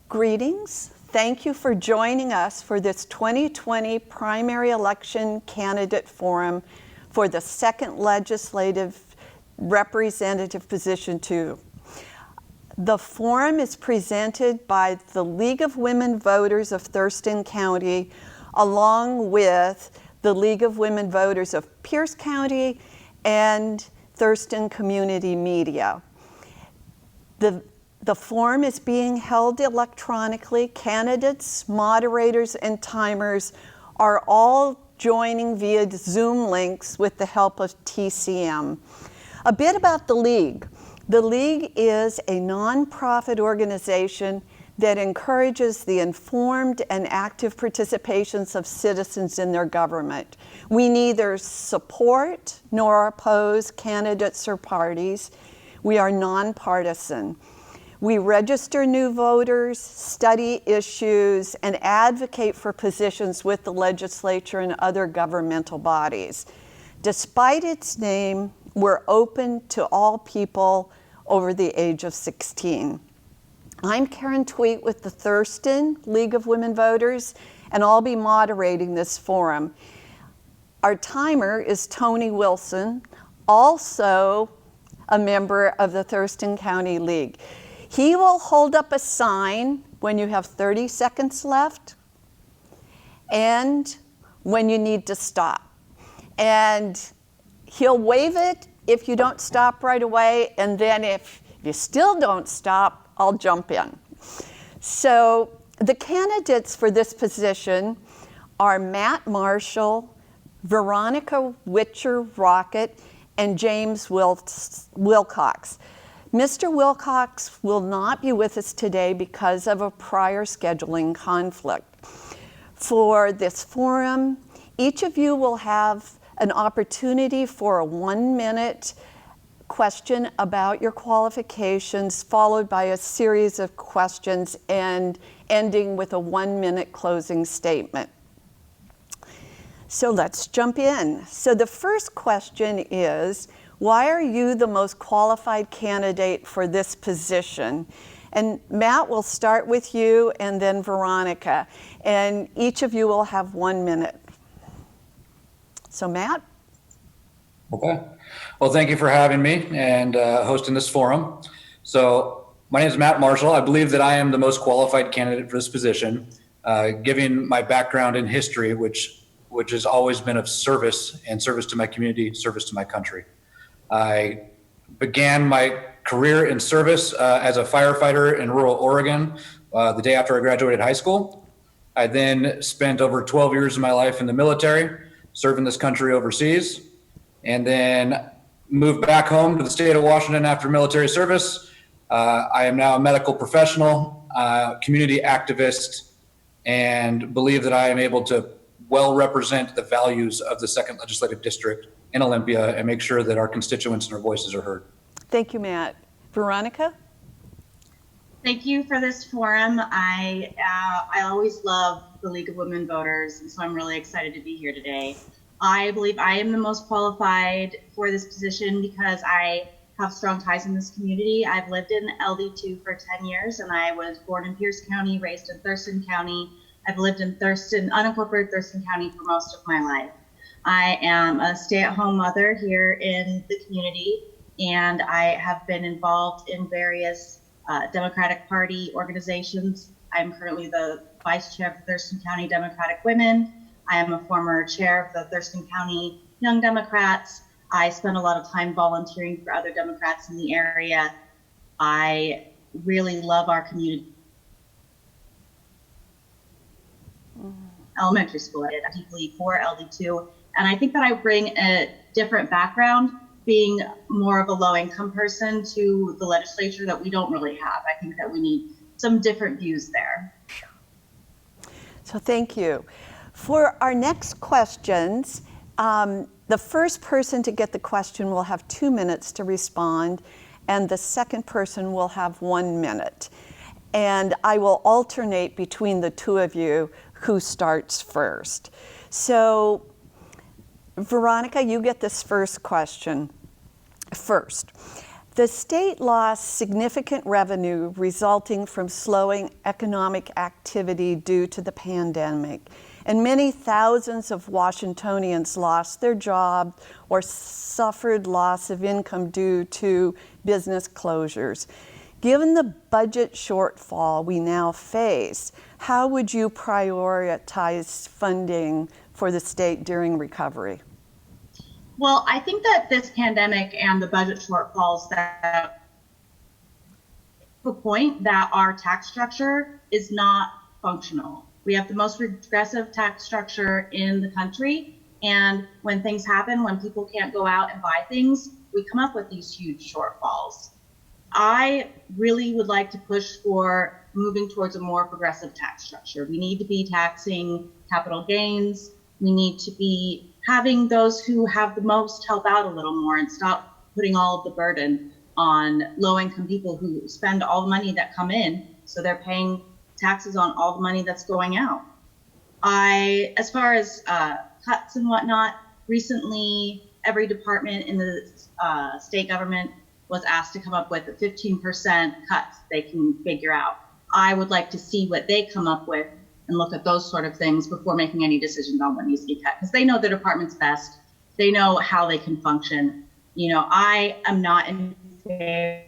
Greetings. Thank you for joining us for this 2020 primary election candidate forum for the second legislative representative position 2. The forum is presented by the League of Women Voters of Thurston County, along with the League of Women Voters of Pierce County and Thurston Community Media. The forum is being held electronically. Candidates, moderators, and timers are all joining via Zoom links with the help of TCM. A bit about the League. The League is a nonprofit organization that encourages the informed and active participations of citizens in their government. We neither support nor oppose candidates or parties. We are nonpartisan. We register new voters, study issues, and advocate for positions with the legislature and other governmental bodies. Despite its name, we're open to all people over the age of 16. I'm Karen Tweet with the Thurston League of Women Voters, and I'll be moderating this forum. Our timer is Tony Wilson, also a member of the Thurston County League. He will hold up a sign when you have 30 seconds left and when you need to stop. And he'll wave it if you don't stop right away, and then if you still don't stop, I'll jump in. So the candidates for this position are Matt Marshall, Veronica Whitcher Rockett, and James Wilcox. Mr. Wilcox will not be with us today because of a prior scheduling conflict. For this forum, each of you will have an opportunity for a 1-minute question about your qualifications, followed by a series of questions and ending with a 1-minute closing statement. So let's jump in. So the first question is, why are you the most qualified candidate for this position? And Matt, will start with you and then Veronica. And each of you will have 1 minute. So Matt? Okay. Well, thank you for having me and hosting this forum. So my name is Matt Marshall. I believe that I am the most qualified candidate for this position, given my background in history, which has always been of service and service to my community, service to my country. I began my career in service as a firefighter in rural Oregon the day after I graduated high school. I then spent over 12 years of my life in the military, serving this country overseas, and then moved back home to the state of Washington after military service. I am now a medical professional, community activist, and believe that I am able to well represent the values of the 2nd Legislative District in Olympia and make sure that our constituents and our voices are heard. Thank you, Matt. Veronica? Thank you for this forum. I always love the League of Women Voters, and so I'm really excited to be here today. I believe I am the most qualified for this position because I have strong ties in this community. I've lived in LD2 for 10 years, and I was born in Pierce County, raised in Thurston County. I've lived in unincorporated Thurston County for most of my life. I am a stay-at-home mother here in the community, and I have been involved in various Democratic Party organizations. I'm currently the vice chair of Thurston County Democratic Women. I am a former chair of the Thurston County Young Democrats. I spend a lot of time volunteering for other Democrats in the area. I really love our community. Elementary school, I did deeply for LD2. And I think that I bring a different background, being more of a low-income person, to the legislature that we don't really have. I think that we need some different views there. So thank you. For our next questions, the first person to get the question will have 2 minutes to respond, and the second person will have 1 minute. And I will alternate between the two of you who starts first. So Veronica, you get this first question first. The state lost significant revenue resulting from slowing economic activity due to the pandemic, and many thousands of Washingtonians lost their job or suffered loss of income due to business closures. Given the budget shortfall we now face, how would you prioritize funding for the state during recovery? Well, I think that this pandemic and the budget shortfalls that the point that our tax structure is not functional. We have the most regressive tax structure in the country, and when things happen, when people can't go out and buy things, we come up with these huge shortfalls. I really would like to push for moving towards a more progressive tax structure. We need to be taxing capital gains. We need to be having those who have the most help out a little more and stop putting all of the burden on low-income people who spend all the money that come in, so they're paying taxes on all the money that's going out. As far as cuts and whatnot, recently every department in the state government was asked to come up with a 15% cuts they can figure out. I would like to see what they come up with and look at those sort of things before making any decisions on what needs to be cut, because they know the department's best. They know how they can function. You know, I am not in favor.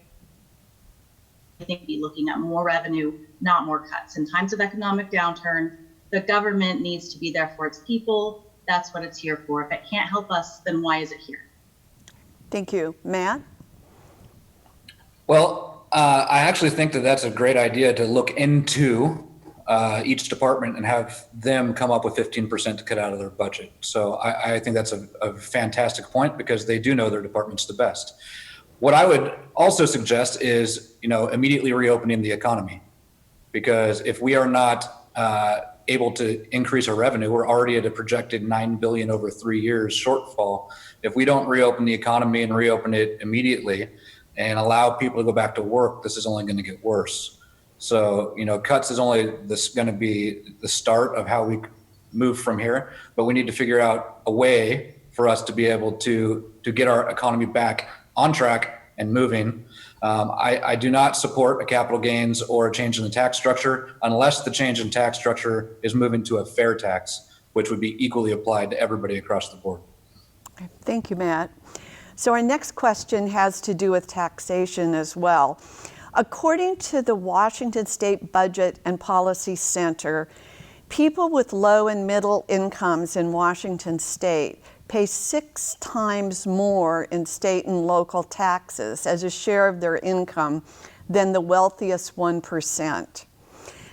I think be looking at more revenue, not more cuts. In times of economic downturn, the government needs to be there for its people. That's what it's here for. If it can't help us, then why is it here? Thank you. Matt? Well, I actually think that that's a great idea to look into each department and have them come up with 15% to cut out of their budget. So I think that's a fantastic point, because they do know their department's the best. What I would also suggest is, immediately reopening the economy, because if we are not able to increase our revenue, we're already at a projected $9 billion over 3 years shortfall. If we don't reopen the economy and reopen it immediately and allow people to go back to work, this is only going to get worse. So, cuts is only going to be the start of how we move from here, but we need to figure out a way for us to be able to get our economy back on track and moving. I do not support a capital gains or a change in the tax structure unless the change in tax structure is moving to a fair tax, which would be equally applied to everybody across the board. Okay. Thank you, Matt. So our next question has to do with taxation as well. According to the Washington State Budget and Policy Center, people with low and middle incomes in Washington State pay 6 times more in state and local taxes as a share of their income than the wealthiest 1%,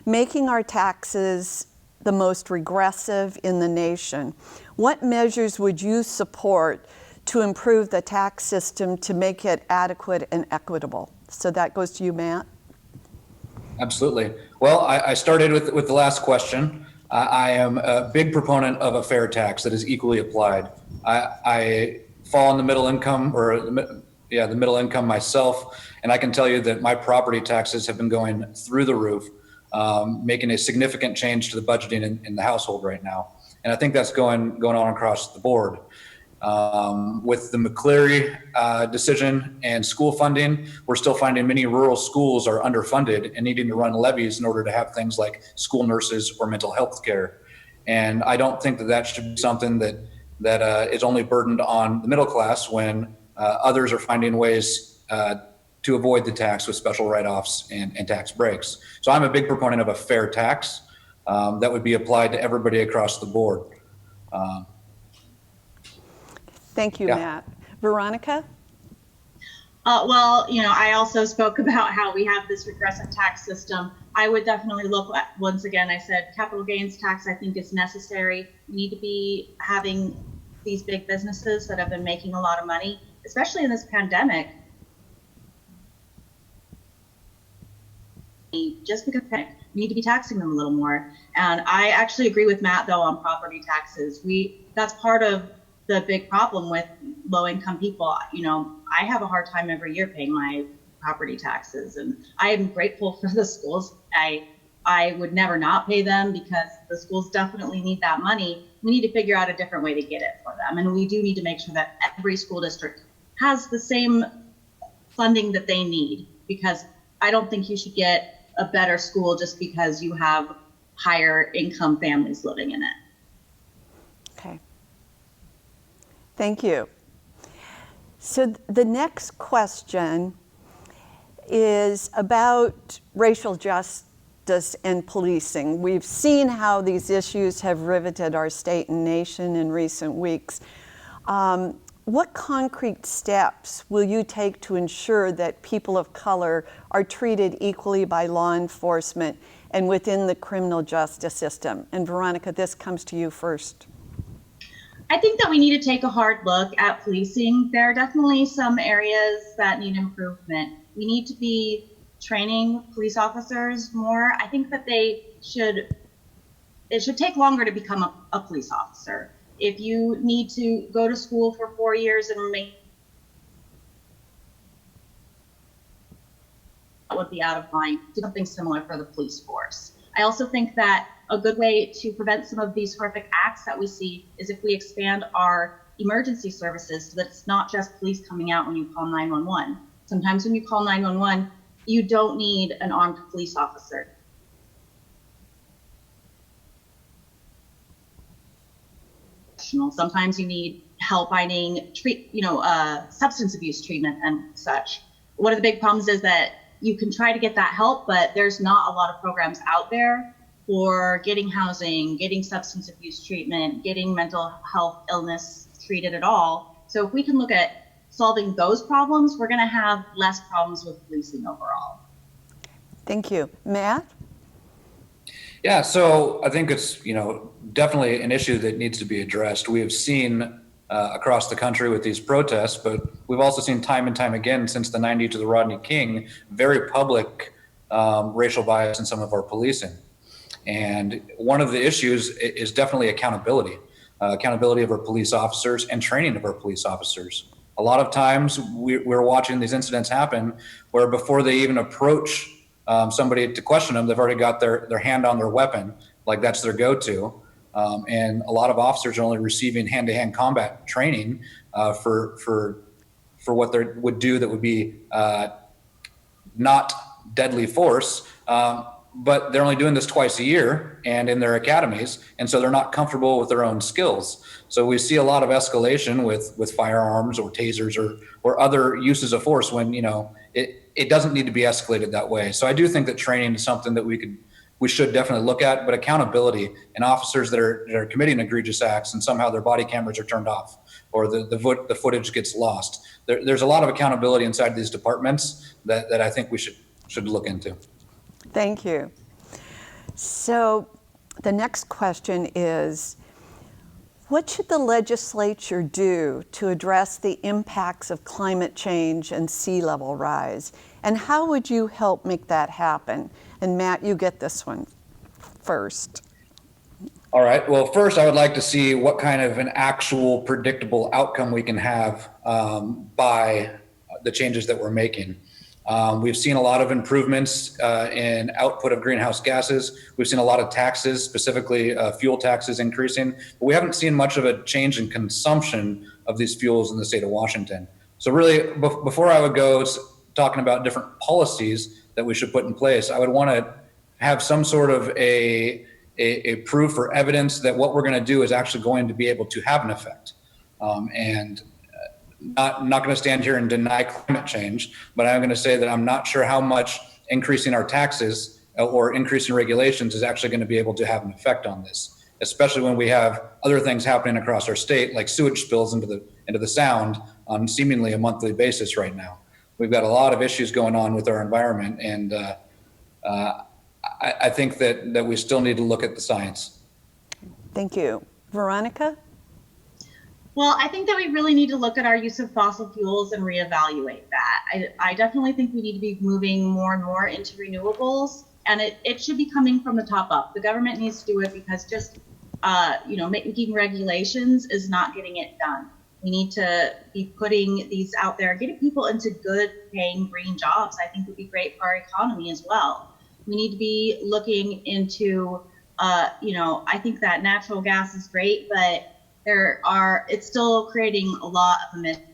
making our taxes the most regressive in the nation. What measures would you support to improve the tax system to make it adequate and equitable? So that goes to you, Matt. Absolutely. Well, I started with the last question. I am a big proponent of a fair tax that is equally applied. I fall in the middle income, the middle income myself, and I can tell you that my property taxes have been going through the roof, making a significant change to the budgeting in the household right now. And I think that's going on across the board. With the McCleary decision and school funding, we're still finding many rural schools are underfunded and needing to run levies in order to have things like school nurses or mental health care. And I don't think that should be something that is only burdened on the middle class when others are finding ways to avoid the tax with special write-offs and tax breaks. So I'm a big proponent of a fair tax that would be applied to everybody across the board. Thank you, Matt. Veronica? Well, I also spoke about how we have this regressive tax system. I would definitely look at, once again, I said capital gains tax, I think is necessary. We need to be having these big businesses that have been making a lot of money, especially in this pandemic. Just because we need to be taxing them a little more. And I actually agree with Matt, though, on property taxes. That's part of the big problem with low-income people. I have a hard time every year paying my property taxes, and I am grateful for the schools. I would never not pay them because the schools definitely need that money. We need to figure out a different way to get it for them, and we do need to make sure that every school district has the same funding that they need, because I don't think you should get a better school just because you have higher income families living in it. Okay. Thank you. So the next question is about racial justice and policing. We've seen how these issues have riveted our state and nation in recent weeks. What concrete steps will you take to ensure that people of color are treated equally by law enforcement and within the criminal justice system? And Veronica, this comes to you first. I think that we need to take a hard look at policing. There are definitely some areas that need improvement. We need to be training police officers more. I think that it should take longer to become a police officer. If you need to go to school for 4 years and remain, that would be out of line. Do something similar for the police force. I also think that a good way to prevent some of these horrific acts that we see is if we expand our emergency services so that it's not just police coming out when you call 911. Sometimes when you call 911, you don't need an armed police officer. Sometimes you need help finding substance abuse treatment and such. One of the big problems is that you can try to get that help, but there's not a lot of programs out there for getting housing, getting substance abuse treatment, getting mental health illness treated at all. So if we can look at solving those problems, we're going to have less problems with policing overall. Thank you. Matt? Yeah, so I think it's, definitely an issue that needs to be addressed. We have seen across the country with these protests, but we've also seen time and time again since the 90s to the Rodney King, very public racial bias in some of our policing. And one of the issues is definitely accountability of our police officers and training of our police officers. A lot of times we're watching these incidents happen where before they even approach somebody to question them, they've already got their hand on their weapon, like that's their go-to. And a lot of officers are only receiving hand-to-hand combat training for what they would do that would be not deadly force, but they're only doing this twice a year and in their academies, and so they're not comfortable with their own skills. So we see a lot of escalation with firearms or tasers or other uses of force when it doesn't need to be escalated that way. So I do think that training is something that we should definitely look at, but accountability and officers that are committing egregious acts and somehow their body cameras are turned off or the footage gets lost. There's a lot of accountability inside these departments that I think we should look into. Thank you. So the next question is, what should the legislature do to address the impacts of climate change and sea level rise? And how would you help make that happen? And Matt, you get this one first. All right. Well, first, I would like to see what kind of an actual predictable outcome we can have by the changes that we're making. We've seen a lot of improvements in output of greenhouse gases. We've seen a lot of taxes, specifically fuel taxes increasing, but we haven't seen much of a change in consumption of these fuels in the state of Washington. So really, before I would go talking about different policies that we should put in place, I would want to have some sort of a proof or evidence that what we're going to do is actually going to be able to have an effect. And not going to stand here and deny climate change, but I'm going to say that I'm not sure how much increasing our taxes or increasing regulations is actually going to be able to have an effect on this, especially when we have other things happening across our state, like sewage spills into the Sound on seemingly a monthly basis right now. We've got a lot of issues going on with our environment, and I think that we still need to look at the science. Thank you. Veronica? Well, I think that we really need to look at our use of fossil fuels and reevaluate that. I definitely think we need to be moving more and more into renewables, and it should be coming from the top up. The government needs to do it because just making regulations is not getting it done. We need to be putting these out there, getting people into good paying green jobs. I think would be great for our economy as well. We need to be looking into, I think that natural gas is great, but it's still creating a lot of emissions.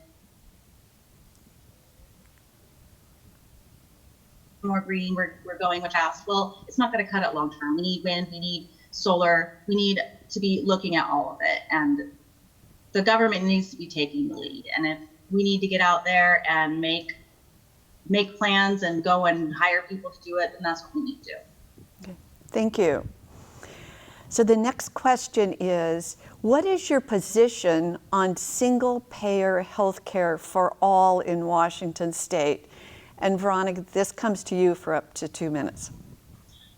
more green, we're going with gas. Well, it's not going to cut it long term. We need wind, we need solar, we need to be looking at all of it. And the government needs to be taking the lead. And if we need to get out there and make plans and go and hire people to do it, then that's what we need to do. Okay. Thank you. So the next question is, what is your position on single-payer health care for all in Washington State? And Veronica, this comes to you for up to 2 minutes.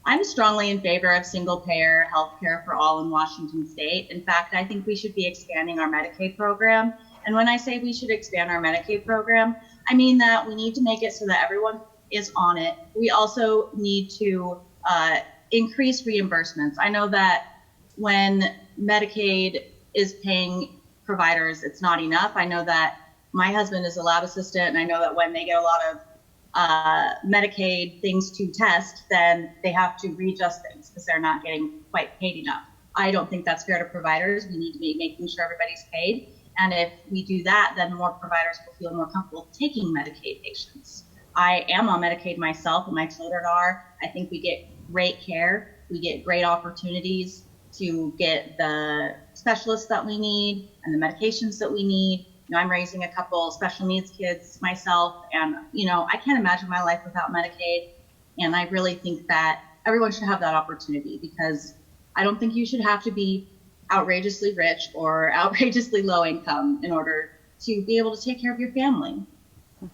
I'm strongly in favor of single-payer health care for all in Washington State. In fact, I think we should be expanding our Medicaid program. And when I say we should expand our Medicaid program, I mean that we need to make it so that everyone is on it. We also need to increase reimbursements. I know that when Medicaid is paying providers, it's not enough. I know that my husband is a lab assistant, and I know that when they get a lot of Medicaid things to test, then they have to readjust things because they're not getting quite paid enough. I don't think that's fair to providers. We need to be making sure everybody's paid. And if we do that, then more providers will feel more comfortable taking Medicaid patients. I am on Medicaid myself, and my children are. I think we get great care. We get great opportunities to get the specialists that we need and the medications that we need. You know, I'm raising a couple special needs kids myself, and I can't imagine my life without Medicaid. And I really think that everyone should have that opportunity, because I don't think you should have to be outrageously rich or outrageously low income in order to be able to take care of your family.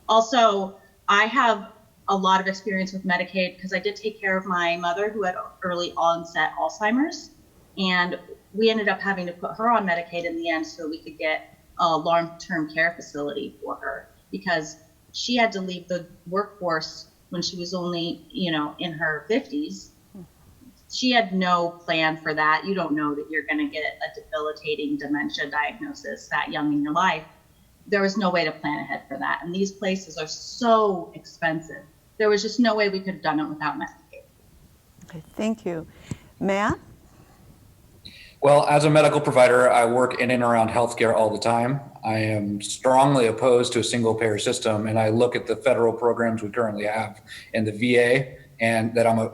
Also, I have a lot of experience with Medicaid because I did take care of my mother who had early onset Alzheimer's, and we ended up having to put her on Medicaid in the end so we could get a long-term care facility for her, because she had to leave the workforce when she was only, in her 50s. She had no plan for that. You don't know that you're going to get a debilitating dementia diagnosis that young in your life. There was no way to plan ahead for that. And these places are so expensive. There was just no way we could have done it without Medicaid. Okay, thank you. Matt? Well, as a medical provider, I work in and around healthcare all the time. I am strongly opposed to a single payer system, and I look at the federal programs we currently have in the VA, and that I'm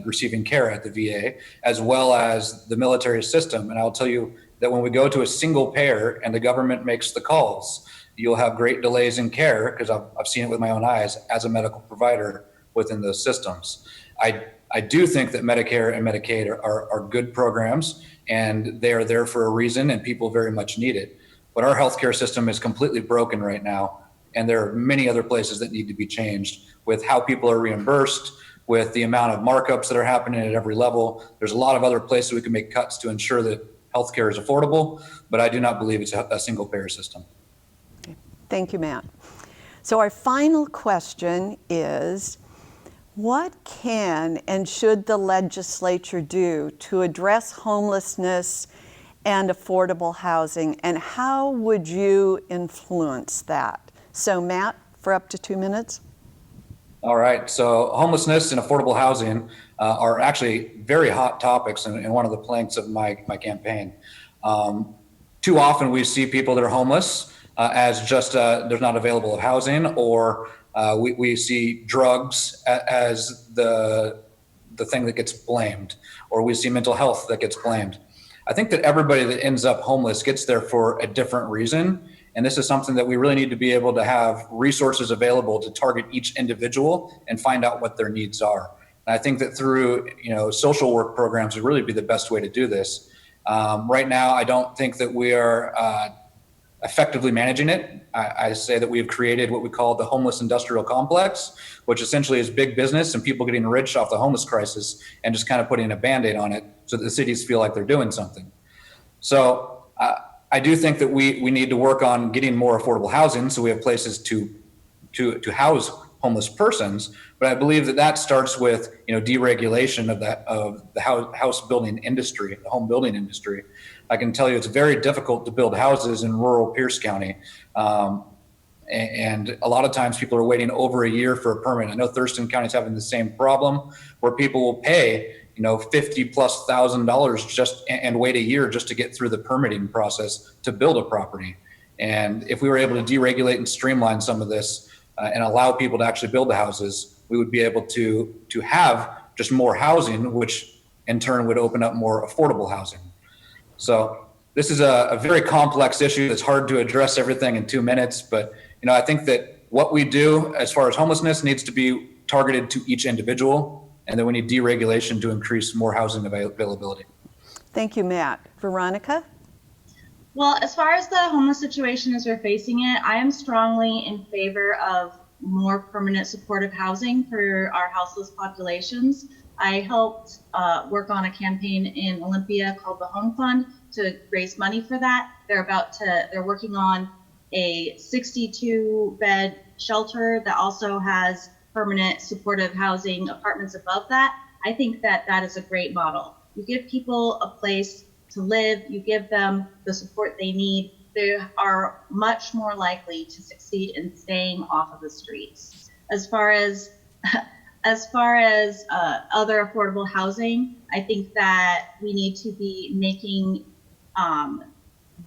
receiving care at the VA, as well as the military system. And I'll tell you that when we go to a single payer and the government makes the calls, you'll have great delays in care, because I've seen it with my own eyes as a medical provider within those systems. I do think that Medicare and Medicaid are good programs, and they are there for a reason, and people very much need it. But our healthcare system is completely broken right now, and there are many other places that need to be changed with how people are reimbursed, with the amount of markups that are happening at every level. There's a lot of other places we can make cuts to ensure that healthcare is affordable, but I do not believe it's a single payer system. Okay. Thank you, Matt. So our final question is, what can and should the legislature do to address homelessness and affordable housing, and how would you influence that? So Matt, for up to 2 minutes. All right, so homelessness and affordable housing are actually very hot topics and one of the planks of my campaign. Too often we see people that are homeless as just there's not available housing, or we see drugs as the thing that gets blamed, or we see mental health that gets blamed. I think that everybody that ends up homeless gets there for a different reason. And this is something that we really need to be able to have resources available to target each individual and find out what their needs are. And I think that through social work programs would really be the best way to do this. Right now, I don't think that we are effectively managing it. I say that we have created what we call the homeless industrial complex, which essentially is big business and people getting rich off the homeless crisis and just kind of putting a Band-Aid on it so that the cities feel like they're doing something. So I do think that we need to work on getting more affordable housing so we have places to house homeless persons. But I believe that starts with deregulation of the house building industry, the home building industry. I can tell you it's very difficult to build houses in rural Pierce County. And a lot of times people are waiting over a year for a permit. I know Thurston County is having the same problem where people will pay $50,000+ just and wait a year just to get through the permitting process to build a property. And if we were able to deregulate and streamline some of this and allow people to actually build the houses, we would be able to have just more housing, which in turn would open up more affordable housing. So this is a very complex issue that's hard to address everything in 2 minutes, but I think that what we do as far as homelessness needs to be targeted to each individual, and then we need deregulation to increase more housing availability. Thank you, Matt. Veronica? Well, as far as the homeless situation as we're facing it, I am strongly in favor of more permanent supportive housing for our houseless populations. I helped work on a campaign in Olympia called the Home Fund to raise money for that. They're working on a 62-bed shelter that also has permanent supportive housing apartments above that. I think that that is a great model. You give people a place to live, you give them the support they need, they are much more likely to succeed in staying off of the streets. As far as other affordable housing, I think that we need to be making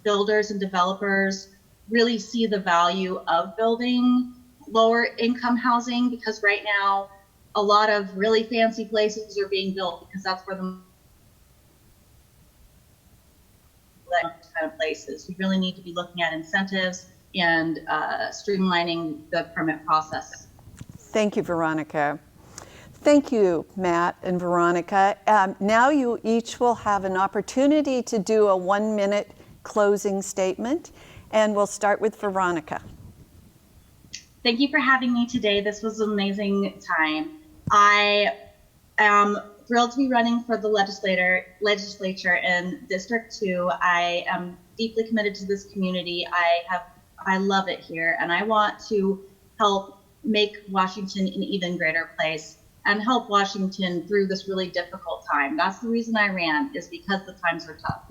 builders and developers really see the value of building lower income housing, because right now a lot of really fancy places are being built because that's where the kind of places. We really need to be looking at incentives and streamlining the permit process. Thank you, Veronica. Thank you, Matt and Veronica. Now you each will have an opportunity to do a 1-minute closing statement, and we'll start with Veronica. Thank you for having me today. This was an amazing time. I am thrilled to be running for the legislature in District 2. I am deeply committed to this community. I love it here, and I want to help make Washington an even greater place and help Washington through this really difficult time. That's the reason I ran, is because the times were tough.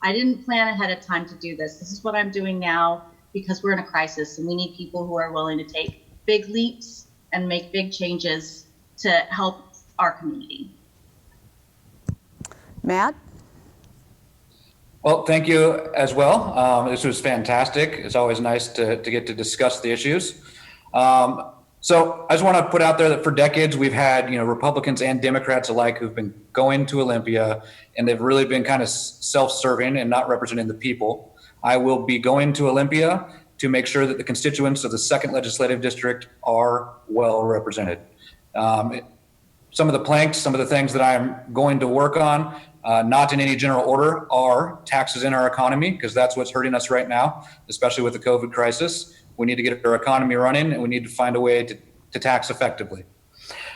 I didn't plan ahead of time to do this. This is what I'm doing now because we're in a crisis and we need people who are willing to take big leaps and make big changes to help our community. Matt? Well, thank you as well. This was fantastic. It's always nice to get to discuss the issues. So I just want to put out there that for decades we've had, Republicans and Democrats alike who've been going to Olympia, and they've really been kind of self-serving and not representing the people. I will be going to Olympia to make sure that the constituents of the 2nd Legislative District are well represented. Some of the planks, some of the things that I'm going to work on, not in any general order, are taxes in our economy, because that's what's hurting us right now, especially with the COVID crisis. We need to get our economy running, and we need to find a way to tax effectively.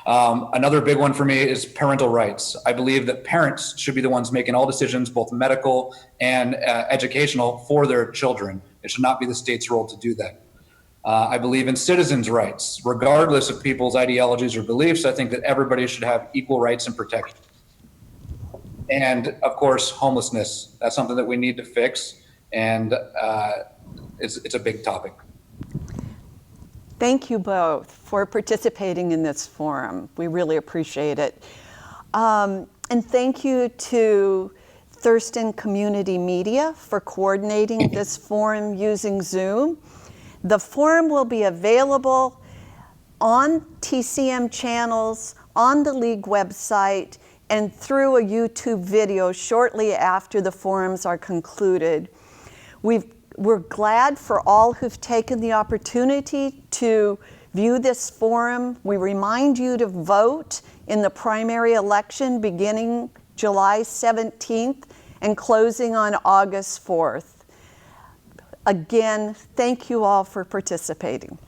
Another big one for me is parental rights. I believe that parents should be the ones making all decisions, both medical and educational, for their children. It should not be the state's role to do that. I believe in citizens' rights. Regardless of people's ideologies or beliefs, I think that everybody should have equal rights and protection. And of course, homelessness. That's something that we need to fix, and it's a big topic. Thank you both for participating in this forum. We really appreciate it. And thank you to Thurston Community Media for coordinating this forum using Zoom. The forum will be available on TCM channels, on the League website, and through a YouTube video shortly after the forums are concluded. We're glad for all who've taken the opportunity to view this forum. We remind you to vote in the primary election beginning July 17th and closing on August 4th. Again, thank you all for participating.